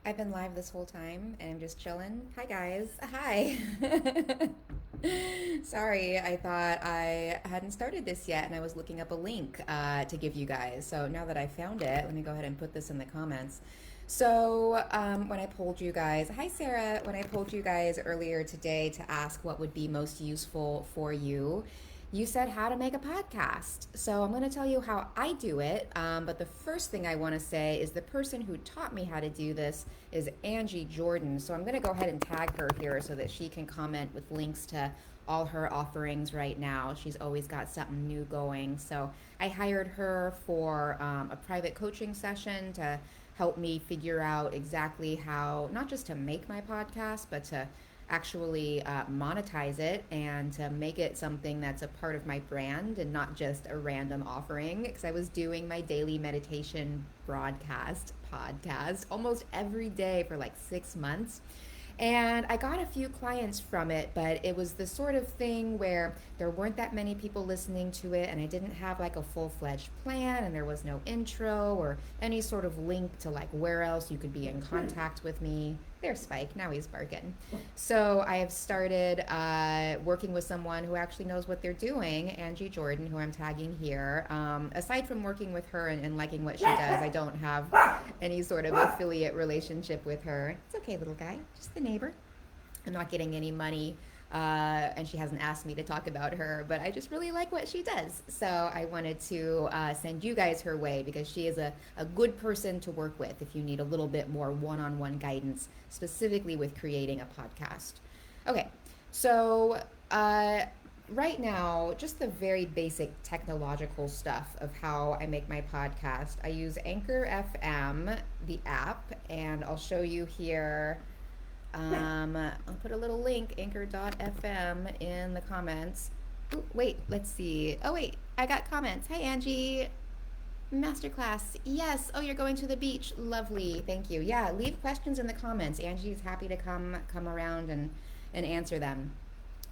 I've been live this whole time and I'm just chilling. Hi, guys. Hi. Sorry, I thought I hadn't started this yet and I was looking up a link to give you guys. So now that I found it, let me go ahead and put this in the comments. When I polled you guys, hi Sarah, when I polled you guys earlier today to ask what would be most useful for you, you said how to make a podcast. So I'm going to tell you how I do it. But the first thing I want to say is the person who taught me how to do this is Angie Jordan. So I'm going to go ahead and tag her here so that she can comment with links to all her offerings right now. She's always got something new going. So I hired her for a private coaching session to help me figure out exactly how, not just to make my podcast, but to actually monetize it and to make it something that's a part of my brand and not just a random offering. Because I was doing my daily meditation broadcast podcast almost every day for like 6 months. And I got a few clients from it, but it was the sort of thing where there weren't that many people listening to it, and I didn't have like a full fledged plan, and there was no intro or any sort of link to like where else you could be in contact with me. There's Spike, now he's barking. So I have started working with someone who actually knows what they're doing, Angie Jordan, who I'm tagging here. Aside from working with her and liking what she does, I don't have any sort of affiliate relationship with her. It's okay, little guy, just the neighbor. I'm not getting any money, and she hasn't asked me to talk about her, but I just really like what she does. So I wanted to send you guys her way because she is a good person to work with if you need a little bit more one on one guidance, specifically with creating a podcast. Okay, so right now, just the very basic technological stuff of how I make my podcast. I use Anchor FM, the app, and I'll show you here. I'll put a little link, anchor.fm, in the comments. Ooh, wait, let's see. Oh, wait, I got comments. Hi, Angie. Masterclass. Yes. Oh, you're going to the beach. Lovely. Thank you. Yeah, leave questions in the comments. Angie's happy to come around and answer them.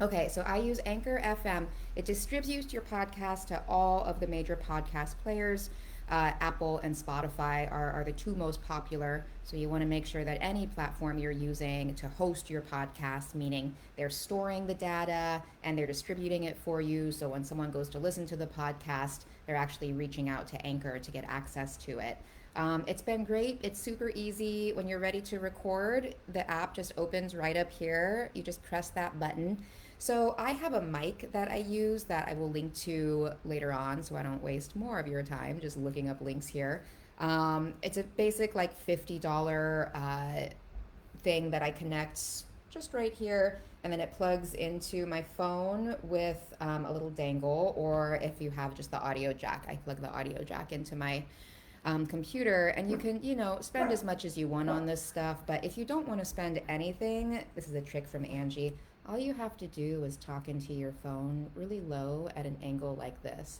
Okay, so I use Anchor FM. It distributes your podcast to all of the major podcast players. Apple and Spotify are the two most popular. So you want to make sure that any platform you're using to host your podcast, meaning they're storing the data and they're distributing it for you. So when someone goes to listen to the podcast, they're actually reaching out to Anchor to get access to it. It's been great. It's super easy. When you're ready to record, the app just opens right up here. You just press that button. So I have a mic that I use that I will link to later on so I don't waste more of your time just looking up links here. It's a basic like $50 thing that I connect just right here, and then it plugs into my phone with a little dangle, or if you have just the audio jack, I plug the audio jack into my computer, and you can, spend as much as you want on this stuff. But if you don't want to spend anything, this is a trick from Angie. All you have to do is talk into your phone really low at an angle like this.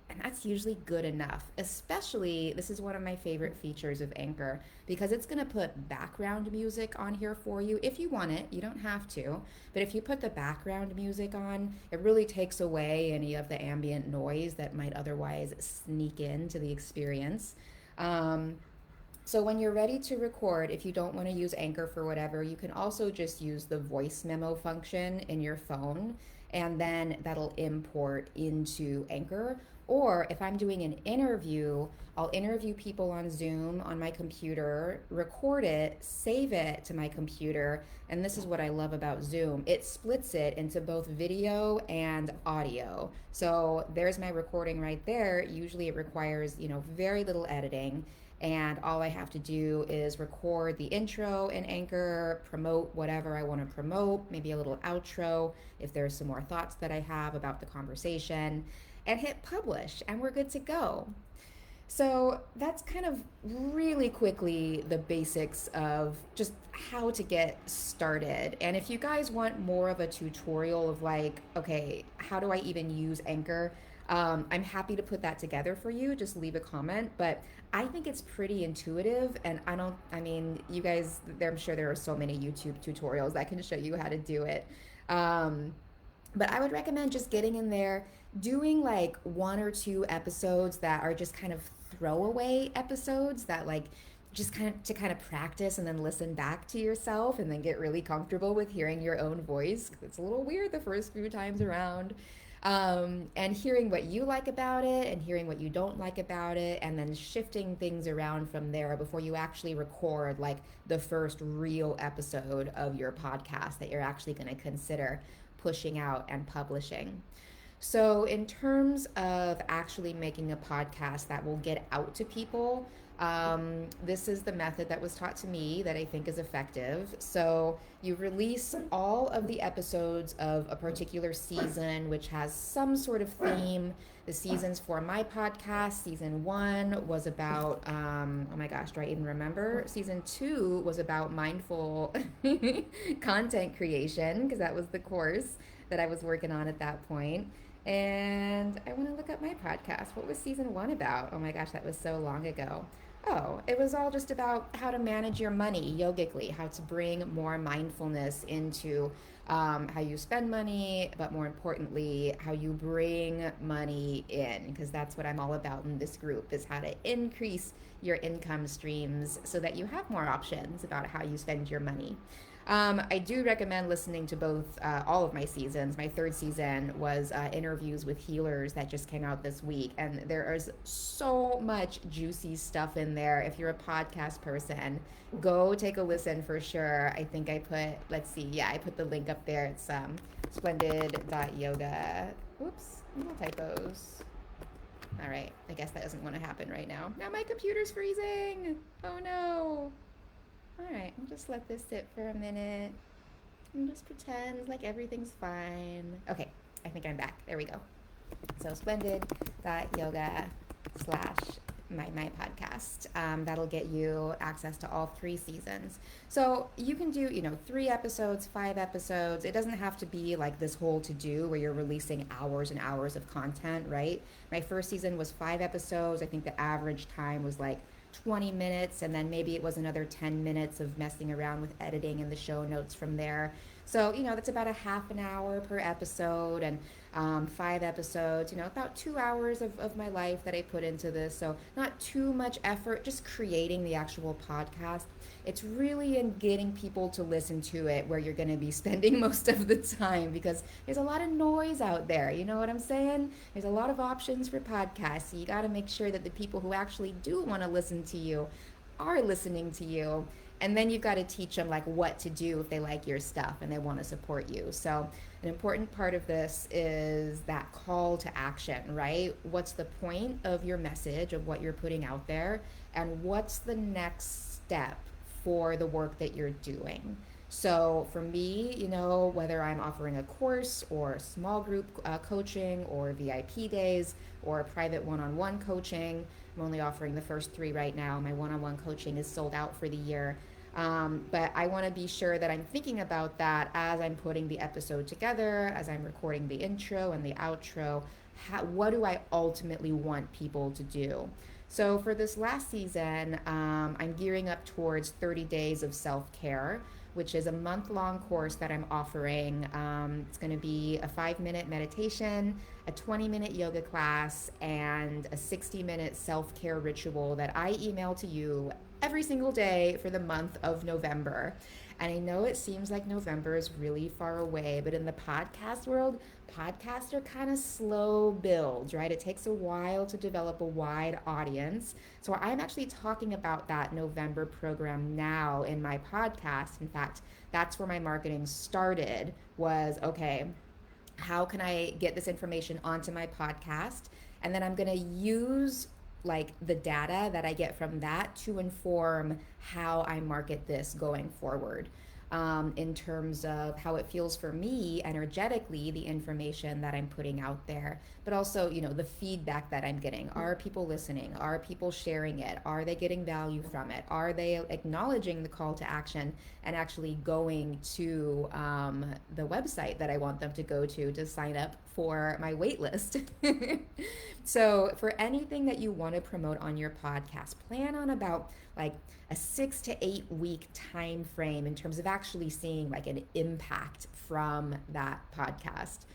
And that's usually good enough. Especially, this is one of my favorite features of Anchor because it's going to put background music on here for you if you want it. You don't have to. But if you put the background music on, it really takes away any of the ambient noise that might otherwise sneak into the experience. Um, so when you're ready to record, if you don't want to use Anchor for whatever, you can also just use the voice memo function in your phone, and then that'll import into Anchor. Or if I'm doing an interview, I'll interview people on Zoom on my computer, record it, save it to my computer, and this is what I love about Zoom. It splits it into both video and audio. So there's my recording right there. Usually it requires, very little editing, and all I have to do is record the intro in Anchor, promote whatever I want to promote, maybe a little outro if there's some more thoughts that I have about the conversation, and hit publish, and we're good to go. So that's kind of really quickly the basics of just how to get started. And if you guys want more of a tutorial of like, okay, how do I even use Anchor? I'm happy to put that together for you. Just leave a comment. But I think it's pretty intuitive. And you guys, I'm sure there are so many YouTube tutorials that can show you how to do it. Um, but I would recommend just getting in there, doing like one or two episodes that are just kind of throwaway episodes that like just kind of practice and then listen back to yourself and then get really comfortable with hearing your own voice. It's a little weird the first few times around. And hearing what you like about it and hearing what you don't like about it, and then shifting things around from there before you actually record like the first real episode of your podcast that you're actually going to consider pushing out and publishing. So, in terms of actually making a podcast that will get out to people, this is the method that was taught to me that I think is effective. So, you release all of the episodes of a particular season, which has some sort of theme. The seasons for my podcast, season 1 was about, oh my gosh, do I even remember? Season 2 was about mindful content creation, because that was the course that I was working on at that point. And I want to look up my podcast. What was season 1 about? Oh my gosh, that was so long ago. Oh, it was all just about how to manage your money yogically, how to bring more mindfulness into how you spend money, but more importantly, how you bring money in, because that's what I'm all about in this group, is how to increase your income streams so that you have more options about how you spend your money. I do recommend listening to both, all of my seasons. My third season was interviews with healers that just came out this week, and there is so much juicy stuff in there. If you're a podcast person, go take a listen for sure. I think I put, let's see, yeah, I put the link up there. It's splendid.yoga. Oops, little typos. All right, I guess that doesn't want to happen right now. Now my computer's freezing. Oh no. All right, I'll just let this sit for a minute and just pretend like everything's fine. Okay, I think I'm back. There we go. So splendid.yoga slash my podcast. That'll get you access to all 3 seasons. So you can do, 3 episodes, 5 episodes. It doesn't have to be like this whole to-do where you're releasing hours and hours of content, right? My first season was 5 episodes. I think the average time was like 20 minutes, and then maybe it was another 10 minutes of messing around with editing and the show notes from there. So, that's about a half an hour per episode, and 5 episodes, about 2 hours of my life that I put into this. So not too much effort, just creating the actual podcast. It's really in getting people to listen to it where you're going to be spending most of the time, because there's a lot of noise out there. You know what I'm saying? There's a lot of options for podcasts. So you got to make sure that the people who actually do want to listen to you are listening to you. And then you've got to teach them like what to do if they like your stuff and they want to support you. So an important part of this is that call to action, right? What's the point of your message, of what you're putting out there? And what's the next step for the work that you're doing? So for me, whether I'm offering a course or small group coaching or VIP days or private one-on-one coaching, I'm only offering the first 3 right now. My one-on-one coaching is sold out for the year. But I want to be sure that I'm thinking about that as I'm putting the episode together, as I'm recording the intro and the outro. What do I ultimately want people to do? So for this last season, I'm gearing up towards 30 days of self-care, which is a month-long course that I'm offering. It's going to be a 5-minute meditation, a 20-minute yoga class, and a 60-minute self-care ritual that I email to you every single day for the month of November. And I know it seems like November is really far away, but in the podcast world, podcasts are kind of slow builds, right? It takes a while to develop a wide audience. So I'm actually talking about that November program now in my podcast. In fact, that's where my marketing started, was, okay, how can I get this information onto my podcast? And then I'm going to use like the data that I get from that to inform how I market this going forward, in terms of how it feels for me energetically, the information that I'm putting out there, but also, the feedback that I'm getting. Are people listening? Are people sharing it? Are they getting value from it? Are they acknowledging the call to action and actually going to the website that I want them to go to sign up for my wait list? So for anything that you want to promote on your podcast, plan on about like a 6 to 8 week time frame in terms of actually seeing like an impact from that podcast.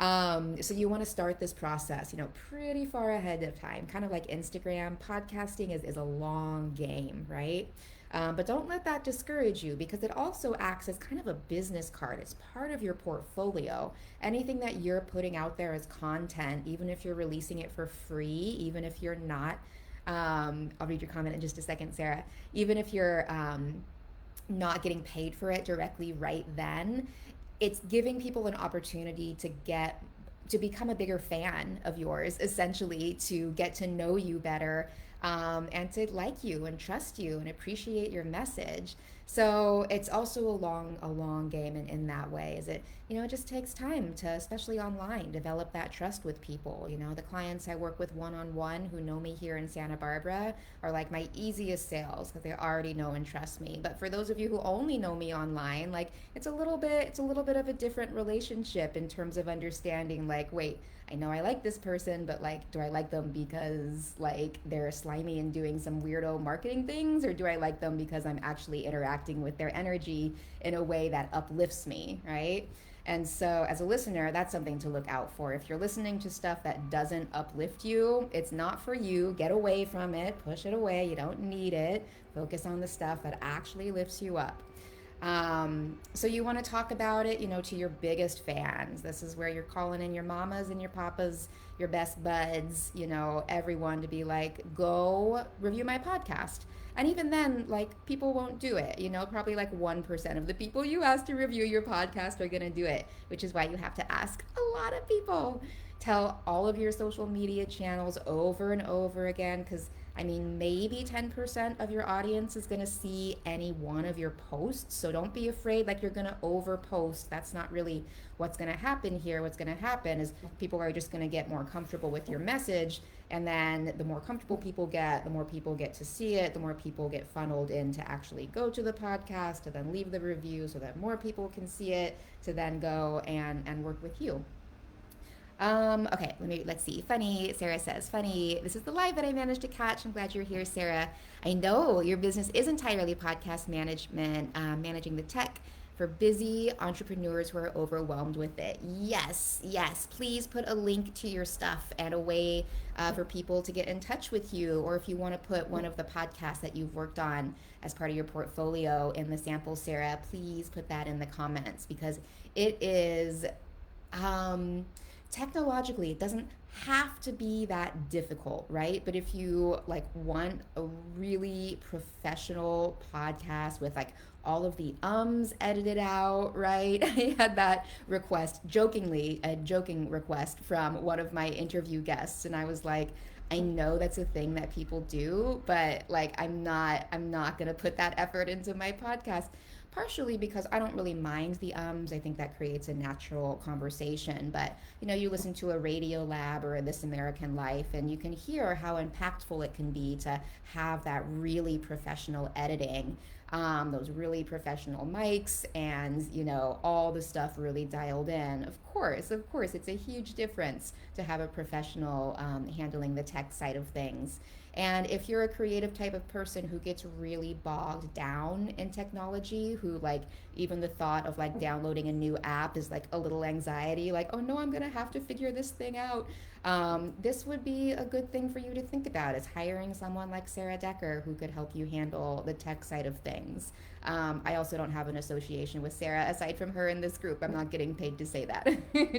So you want to start this process, pretty far ahead of time, kind of like Instagram. Podcasting is a long game, right? But don't let that discourage you because it also acts as kind of a business card. It's part of your portfolio. Anything that you're putting out there as content, even if you're releasing it for free, even if you're not, I'll read your comment in just a second, Sarah. Even if you're not getting paid for it directly right then, it's giving people an opportunity to become a bigger fan of yours, essentially, to get to know you better, and to like you and trust you and appreciate your message. So it's also a long game in that way. Is it just takes time to, especially online, develop that trust with people. The clients I work with one on one who know me here in Santa Barbara are like my easiest sales because they already know and trust me. But for those of you who only know me online, like it's a little bit of a different relationship in terms of understanding, like, wait, I know I like this person, but like, do I like them because like they're slimy and doing some weirdo marketing things, or do I like them because I'm actually interacting with their energy in a way that uplifts me, right? And so, as a listener, that's something to look out for. If you're listening to stuff that doesn't uplift you, it's not for you. Get away from it, push it away. You don't need it. Focus on the stuff that actually lifts you up. So you want to talk about it, to your biggest fans. This is where you're calling in your mamas and your papas, your best buds, everyone to be like, go review my podcast. And even then, like, people won't do it. Probably like 1% of the people you ask to review your podcast are going to do it, which is why you have to ask a lot of people. Tell all of your social media channels over and over again, because maybe 10% of your audience is going to see any one of your posts. So don't be afraid like you're going to overpost. That's not really what's going to happen here. What's going to happen is people are just going to get more comfortable with your message. And then the more comfortable people get, the more people get to see it, the more people get funneled in to actually go to the podcast, to then leave the review so that more people can see it, to then go and work with you. Okay, let's see. Funny, Sarah says, funny. This is the live that I managed to catch. I'm glad you're here, Sarah. I know your business is entirely podcast management, managing the tech for busy entrepreneurs who are overwhelmed with it. Yes, yes. Please put a link to your stuff and a way for people to get in touch with you, or if you want to put one of the podcasts that you've worked on as part of your portfolio in the sample, Sarah, please put that in the comments because it is. Technologically, it doesn't have to be that difficult, right? But if you like want a really professional podcast with like all of the edited out, right? I had that request, jokingly, a joking request from one of my interview guests, and I was like, I know that's a thing that people do, but like I'm not gonna put that effort into my podcast. Partially because I don't really mind the ums. I think that creates a natural conversation. But you listen to a Radio Lab or a This American Life, and you can hear how impactful it can be to have that really professional editing, those really professional mics, and all the stuff really dialed in. Of course, it's a huge difference to have a professional handling the tech side of things. And if you're a creative type of person who gets really bogged down in technology, who like even the thought of like downloading a new app is like a little anxiety, like, oh no, I'm gonna have to figure this thing out. This would be a good thing for you to think about, is hiring someone like Sarah Decker who could help you handle the tech side of things. I also don't have an association with Sarah aside from her in this group. I'm not getting paid to say that.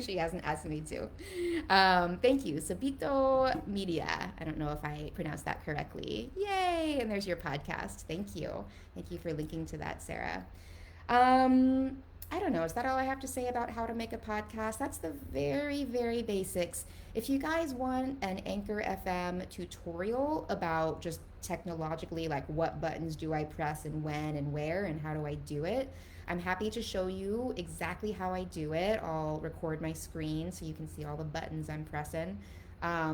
She hasn't asked me to. Thank you. Sabito Media. I don't know if I pronounced that correctly. Yay! And there's your podcast. Thank you. Thank you for linking to that, Sarah. I don't know. Is that all I have to say about how to make a podcast? That's the very, very basics. If you guys want an Anchor FM tutorial about just technologically, like what buttons do I press and when and where and how do I do it, I'm happy to show you exactly how I do it. I'll record my screen so you can see all the buttons I'm pressing.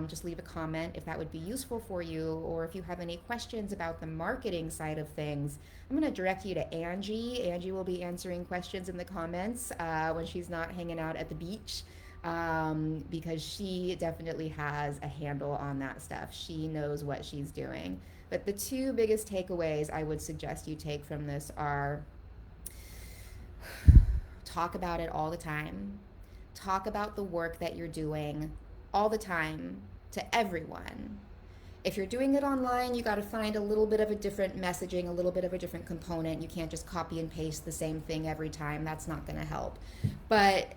Just leave a comment if that would be useful for you, or if you have any questions about the marketing side of things. I'm going to direct you to Angie. Angie will be answering questions in the comments when she's not hanging out at the beach, because she definitely has a handle on that stuff. She knows what she's doing. But the two biggest takeaways I would suggest you take from this are: talk about it all the time. talk about the work that you're doing all the time to everyone. If you're doing it online, you got to find a little bit of a different messaging, a little bit of a different component. You can't just copy and paste the same thing every time. That's not going to help. But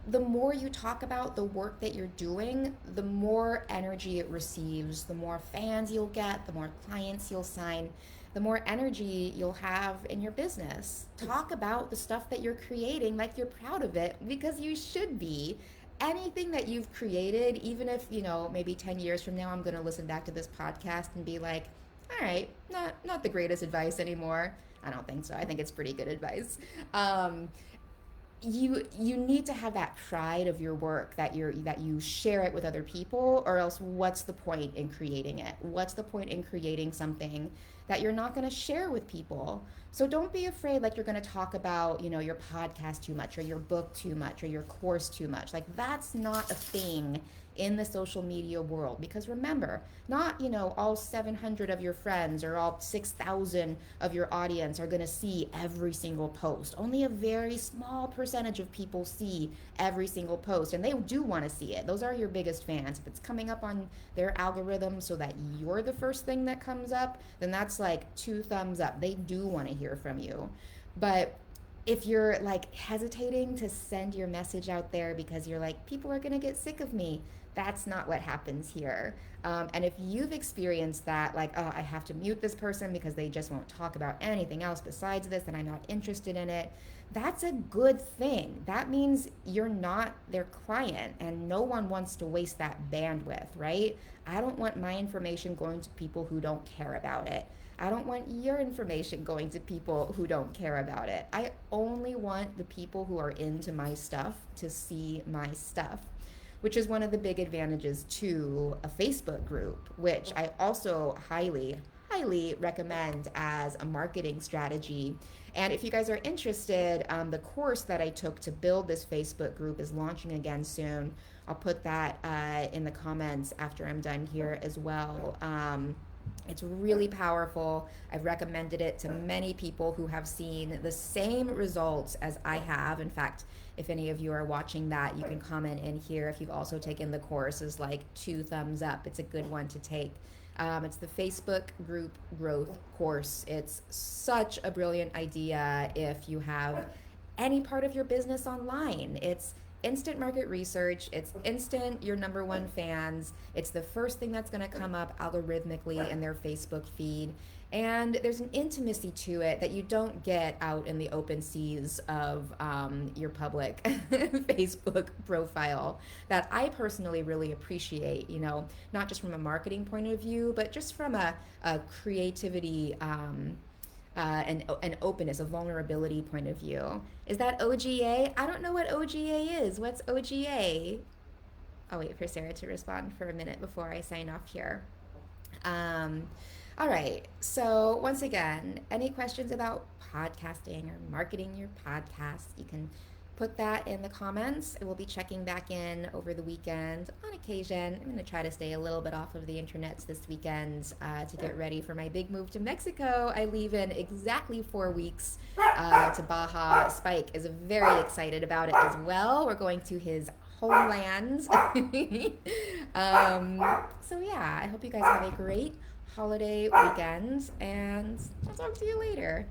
the more you talk about the work that you're doing, the more energy it receives, the more fans you'll get, the more clients you'll sign, the more energy you'll have in your business. Talk about the stuff that you're creating like you're proud of it, because you should be. Anything that you've created, even if, maybe 10 years from now I'm going to listen back to this podcast and be like, all right, not the greatest advice anymore. I don't think so. I think it's pretty good advice. You need to have that pride of your work, that you share it with other people, or else what's the point in creating it? What's the point in creating something that you're not going to share with people? So don't be afraid, like, you're going to talk about, your podcast too much, or your book too much, or your course too much. Like, that's not a thing in the social media world, because remember, not all 700 of your friends or all 6,000 of your audience are going to see every single post. Only a very small percentage of people see every single post, and they do want to see it. Those are your biggest fans. If it's coming up on their algorithm so that you're the first thing that comes up, then that's like 2 thumbs up. They do want to hear from you. But if you're like hesitating to send your message out there because you're like, people are going to get sick of me, that's not what happens here. And if you've experienced that, like, oh, I have to mute this person because they just won't talk about anything else besides this and I'm not interested in it, that's a good thing. That means you're not their client, and no one wants to waste that bandwidth, right? I don't want my information going to people who don't care about it. I don't want your information going to people who don't care about it. I only want the people who are into my stuff to see my stuff, which is one of the big advantages to a Facebook group, which I also highly, highly recommend as a marketing strategy. And if you guys are interested, the course that I took to build this Facebook group is launching again soon. I'll put that in the comments after I'm done here as well. It's really powerful. I've recommended it to many people who have seen the same results as I have. In fact, if any of you are watching that, you can comment in here if you've also taken the course. Is like 2 thumbs up. It's a good one to take. It's the Facebook group growth course. It's such a brilliant idea if you have any part of your business online. It's instant market research. It's instant your number 1 fans. It's the first thing that's going to come up algorithmically in their Facebook feed. And there's an intimacy to it that you don't get out in the open seas of your public Facebook profile, that I personally really appreciate, not just from a marketing point of view, but just from a creativity an openness, a vulnerability point of view. Is that OGA? I don't know what OGA is. What's OGA? I'll wait for Sarah to respond for a minute before I sign off here. All right. So once again, any questions about podcasting or marketing your podcast, you can put that in the comments. I will be checking back in over the weekend on occasion. I'm going to try to stay a little bit off of the internets this weekend to get ready for my big move to Mexico. I leave in exactly 4 weeks to Baja. Spike is very excited about it as well. We're going to his homeland. So yeah, I hope you guys have a great holiday weekend, and I'll talk to you later.